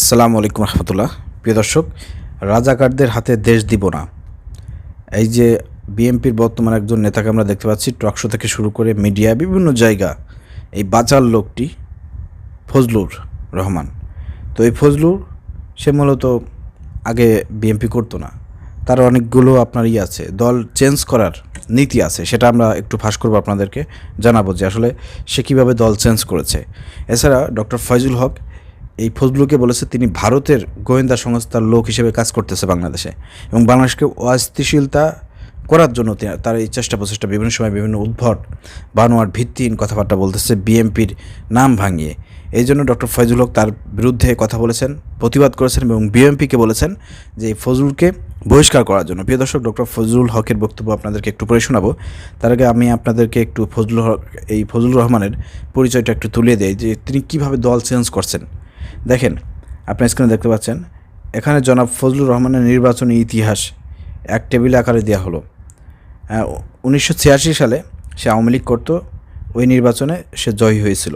আসসালামু আলাইকুম রহমতুল্লাহ। প্রিয় দর্শক, রাজাকারদের হাতে দেশ দিব না, এই যে বিএনপির বর্তমান একজন নেতাকে আমরা দেখতে পাচ্ছি টকশো থেকে শুরু করে মিডিয়া বিভিন্ন জায়গা, এই বাচাল লোকটি ফজলুর রহমান। তো এই ফজলুর সে মূলত আগে বিএনপি করতো না, তার অনেকগুলো আপনার আছে, দল চেঞ্জ করার নীতি আছে, সেটা আমরা একটু ফাঁস করবো, আপনাদেরকে জানাবো যে আসলে সে কীভাবে দল চেঞ্জ করেছে। এছাড়া ডক্টর ফয়জুল হক এই ফজলুকে বলেছে তিনি ভারতের গোয়েন্দা সংস্থার লোক হিসেবে কাজ করতেছে বাংলাদেশে, এবং বাংলাদেশকে অস্থিতিশীলতা করার জন্য তার এই চেষ্টা প্রচেষ্টা বিভিন্ন সময় বিভিন্ন উদ্ভট বানোয়ার ভিত্তিহীন কথাবার্তা বলতেছে বিএনপির নাম ভাঙিয়ে। এই জন্য ডক্টর ফয়জুল হক তার বিরুদ্ধে কথা বলেছেন, প্রতিবাদ করেছেন এবং বিএনপিকে বলেছেন যে এই ফজলুলকে বহিষ্কার করার জন্য। প্রিয় দর্শক, ডক্টর ফজলুল হকের বক্তব্য আপনাদেরকে একটু পড়ে শোনাবো। তার আগে আমি আপনাদেরকে একটু ফজলুর রহমানের পরিচয়টা একটু তুলে দেই যে তিনি কীভাবে দল চেঞ্জ করছেন। দেখেন, আপনার স্ক্রিনে দেখতে পাচ্ছেন, এখানে জনাব ফজলুর রহমানের নির্বাচনী ইতিহাস এক টেবিল আকারে দেওয়া হলো। 1986 সালে সে আওয়ামী লীগ করত, ওই নির্বাচনে সে জয়ী হয়েছিল।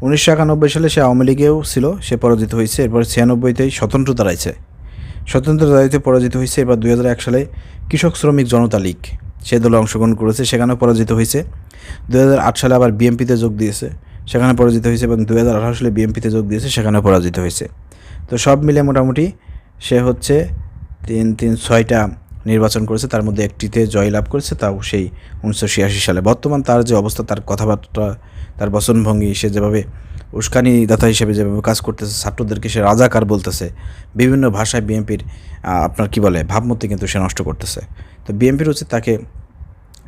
1991 সালে সে আওয়ামী লীগেও ছিল, সে পরাজিত হয়েছে। এরপরে 96তেই স্বতন্ত্র দাঁড়াইতে পরাজিত হয়েছে। এবার 2001 সালে কৃষক শ্রমিক জনতা লীগ সে দলে অংশগ্রহণ করেছে, সেখানেও পরাজিত হয়েছে। 2008 সালে আবার বিএনপিতে যোগ দিয়েছে, সেখানে পরাজিত হয়েছে, এবং 2018 সালে বিএনপিতে যোগ দিয়েছে, সেখানেও পরাজিত হয়েছে। তো সব মিলে মোটামুটি সে হচ্ছে 6টা নির্বাচন করেছে, তার মধ্যে একটিতে জয়লাভ করেছে, তাও সেই 1986 সালে। বর্তমান তার যে অবস্থা, তার কথাবার্তা, তার বচনভঙ্গি, সে যেভাবে উস্কানিদাতা হিসেবে যেভাবে কাজ করতেছে, ছাত্রদেরকে সে রাজাকার বলতেছে, বিভিন্ন ভাষায় বিএনপির আপনার কি বলে ভাবমূর্তি কিন্তু সে নষ্ট করতেছে। তো বিএনপির উচিত তাকে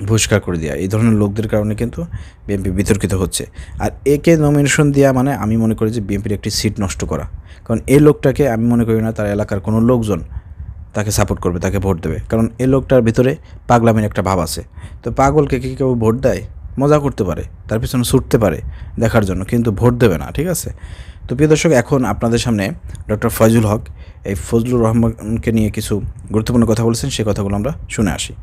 বহিষ্কার করে দেওয়া। এই ধরনের লোকদের কারণে কিন্তু বিএনপি বিতর্কিত হচ্ছে। আর একে নমিনেশন দেওয়া মানে আমি মনে করি যে বিএনপির একটি সিট নষ্ট করা, কারণ এই লোকটাকে আমি মনে করি না তার এলাকার কোনো লোকজন তাকে সাপোর্ট করবে, তাকে ভোট দেবে, কারণ এই লোকটার ভিতরে পাগলামির একটা ভাব আছে। তো পাগলকে কি কেউ ভোট দেয়? মজা করতে পারে, তার পিছনে ছুটতে পারে দেখার জন্য, কিন্তু ভোট দেবে না, ঠিক আছে? তো প্রিয় দর্শক, এখন আপনাদের সামনে ডক্টর ফয়জুল হক এই ফজলুর রহমানকে নিয়ে কিছু গুরুত্বপূর্ণ কথা বলেছেন, সেই কথাগুলো আমরা শুনে আসি।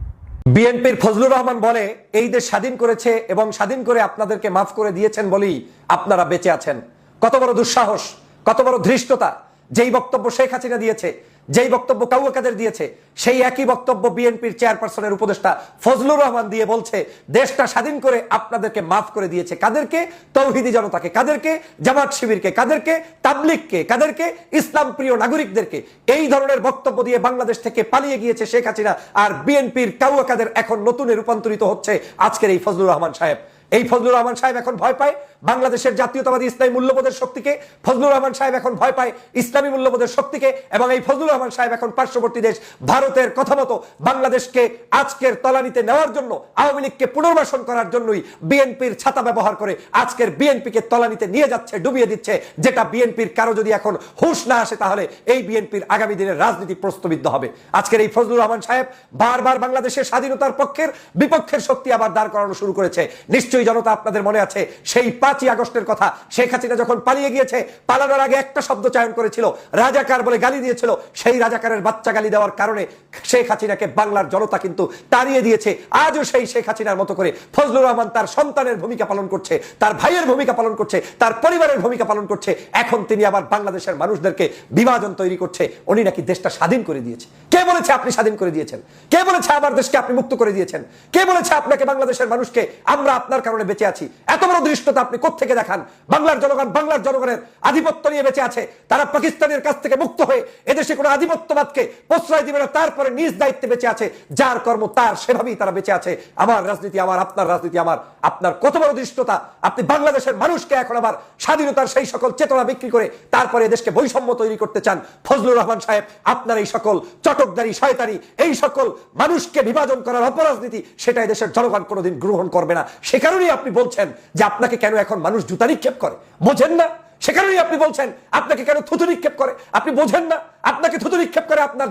বিএনপির ফজলুর রহমান বলে এই দেশ স্বাধীন করেছে এবং স্বাধীন করে আপনাদেরকে মাফ করে দিয়েছেন বলেই আপনারা বেঁচে আছেন। কত বড় দুঃসাহস, কত বড় ধৃষ্টতা! যেই বক্তব্য শেখ হাসিনা দিয়েছে, যেই বক্তব্য কাউয়া কাদের দিয়েছে, সেই একই বক্তব্য বিএনপির চেয়ারপারসনের উপদেষ্টা ফজলুর রহমান দিয়ে বলছে দেশটা স্বাধীন করে আপনাদেরকে মাফ করে দিয়েছে। কাদেরকে? তৌহিদি জনতাকে। কাদেরকে? জামাত শিবিরকে। কাদেরকে? তাবলিগকে। কাদেরকে? ইসলাম প্রিয় নাগরিকদেরকে। এই ধরনের বক্তব্য দিয়ে বাংলাদেশ থেকে পালিয়ে গিয়েছে শেখ হাসিনা, আর বিএনপির কাউয়া কাদের এখন নতুনে রূপান্তরিত হচ্ছে আজকের এই ফজলুর রহমান সাহেব। এই ফজলুর রহমান সাহেব এখন ভয় পায় বাংলাদেশের জাতীয়তাবাদী ইসলামী মূল্যবোধের শক্তিকে। ফজলুর রহমান সাহেব এখন ভয় পায় ইসলামী মূল্যবোধের শক্তিকে, এবং এই ফজলুর রহমান সাহেব এখন পার্শ্ববর্তী দেশ ভারতের কথা মতো বাংলাদেশকে আজকের তলানিতে নেওয়ার জন্য, আওয়ামী লীগকে পুনর্বাসন করার জন্যই বিএনপির ছাতা ব্যবহার করে আজকের বিএনপিকে তলানিতে নিয়ে যাচ্ছে, ডুবিয়ে দিচ্ছে। যেটা বিএনপির কারো যদি এখন হুঁশ না আসে, তাহলে এই বিএনপির আগামী দিনের রাজনীতি প্রশ্নবিদ্ধ হবে। আজকের এই ফজলুর রহমান সাহেব বারবার বাংলাদেশের স্বাধীনতার পক্ষের বিপক্ষের শক্তি আবার দাঁড় করানো শুরু করেছে। নিশ্চয়ই জনতা আপনাদের মনে আছে সেই 5ই আগস্টের কথা। শেখ হাসিনা যখন পালিয়ে গিয়েছে, পালানোর আগে একটা শব্দ চয়ন করেছিল, রাজাকার বলে গালি দিয়েছিল। সেই রাজাকারের বাচ্চা গালি দেওয়ার কারণে শেখ হাসিনাকে বাংলার জনতা কিন্তু তাড়িয়ে দিয়েছে। আজও সেই শেখ হাসিনার মতো করে ফজলুর রহমান তার সন্তানের ভূমিকা পালন করছে, তার ভাইয়ের ভূমিকা পালন করছে, তার পরিবারের ভূমিকা পালন করছে। এখন তিনি আবার বাংলাদেশের মানুষদেরকে বিভাজন তৈরি করছে। উনি নাকি দেশটা স্বাধীন করে দিয়েছে। কে বলেছে আপনি স্বাধীন করে দিয়েছেন? কে বলেছে আমার দেশকে আপনি মুক্ত করে দিয়েছেন? কে বলেছে আপনাকে বাংলাদেশের মানুষকে আমরা আপনার কারণে বেঁচে আছি? এত বড় দৃষ্টতা আপনি কোত্থেকে দেখান? বাংলার জনগণ বাংলার জনগণের আধিপত্য নিয়ে বেঁচে আছে। তারা পাকিস্তানের কাছ থেকে মুক্ত হয়ে এদেশে কোনো আধিপত্যবাদকে প্রশ্রয় দিবে না, তারপরে নিজ দায়িত্বে বেঁচে আছে। যার কর্ম তার, সেভাবেই তারা বেঁচে আছে। আমার রাজনীতি আমার, আপনার রাজনীতি আমার। আপনার কত বড় দৃষ্টতা! আপনি বাংলাদেশের মানুষকে এখন আবার স্বাধীনতার সেই সকল চেতনা বিক্রি করে তারপরে দেশকে বৈষম্য তৈরি করতে চান। ফজলুর রহমান সাহেব, আপনার এই সকল চটকদারি, শয়তানি, এই সকল মানুষকে বিভাজন করার অপরাজনীতি, সেটাই দেশের জনগণ কোনোদিন গ্রহণ করবে না। সে কারণেই আপনি বলছেন যে আপনাকে কেন এখন মানুষ জুতা নিক্ষেপ করে, বোঝেন না? সে কারণেই আপনি বলছেন আপনাকে কেন থুতু নিক্ষেপ করে, আপনি বোঝেন না? আপনাকে থুতু নিক্ষেপ করে আপনার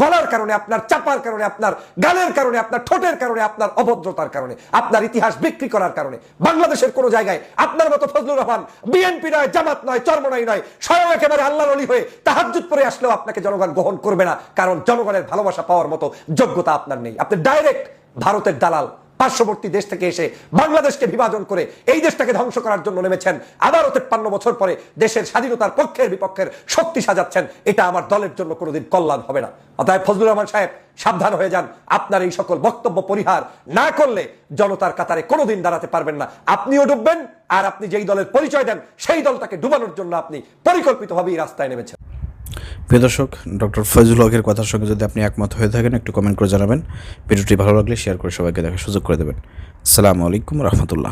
গলার কারণে, আপনার চাপার কারণে, আপনার গালের কারণে, আপনার ঠোঁটের কারণে, আপনার অভদ্রতার কারণে, আপনার ইতিহাস বিক্রি করার কারণে। বাংলাদেশের কোন জায়গায় আপনার মতো ফজলুর রহমান বিএনপি নয়, জামাত নয়, চরমনাই নয়, স্বয়ং একেবারে আল্লাহর ওলি হয়ে তাহাজ্জুদ পড়ে আসলেও আপনাকে জনগণ গ্রহণ করবে না, কারণ জনগণের ভালোবাসা পাওয়ার মতো যোগ্যতা আপনার নেই। আপনি ডাইরেক্ট ভারতের দালাল, পার্শ্ববর্তী দেশ থেকে এসে বাংলাদেশকে বিভাজন করে এই দেশটাকে ধ্বংস করার জন্য নেমেছেন। আবারও 53 বছর পরে দেশের স্বাধীনতার পক্ষের বিপক্ষের শক্তি সাজাচ্ছেন। এটা আমার দলের জন্য কোনোদিন কল্যাণ হবে না। অতএব ফজলুর রহমান সাহেব সাবধান হয়ে যান। আপনার এই সকল বক্তব্য পরিহার না করলে জনতার কাতারে কোনোদিন দাঁড়াতে পারবেন না। আপনিও ডুববেন, আর আপনি যেই দলের পরিচয় দেন সেই দলটাকে ডুবানোর জন্য আপনি পরিকল্পিতভাবেই রাস্তায় নেমেছেন। প্রিয় দর্শক, ডক্টর ফয়জুল হকের কথার সঙ্গে যদি আপনি একমত হয়ে থাকেন একটু কমেন্ট করে জানাবেন। ভিডিওটি ভালো লাগলে শেয়ার করে সবাইকে দেখার সুযোগ করে দেবেন। আসসালামু আলাইকুম রহমতুল্লাহ।